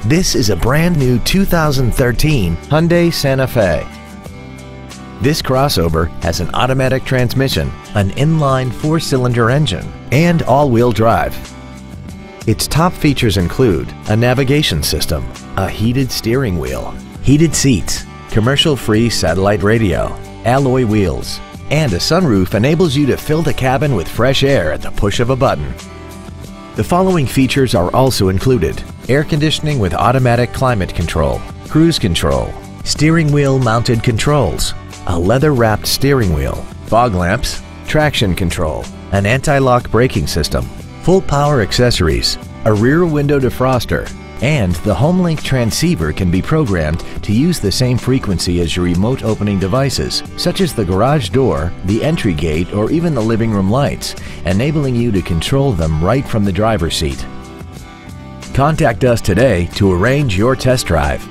This is a brand new 2013 Hyundai Santa Fe. This crossover has an automatic transmission, an inline 4-cylinder engine, and all-wheel drive. Its top features include a navigation system, a heated steering wheel, heated seats, commercial-free satellite radio, alloy wheels, and a sunroof enables you to fill the cabin with fresh air at the push of a button. The following features are also included: air conditioning with automatic climate control, cruise control, steering wheel mounted controls, a leather-wrapped steering wheel, fog lamps, traction control, an anti-lock braking system, full power accessories, a rear window defroster, and the HomeLink transceiver can be programmed to use the same frequency as your remote opening devices, such as the garage door, the entry gate, or even the living room lights, enabling you to control them right from the driver's seat. Contact us today to arrange your test drive.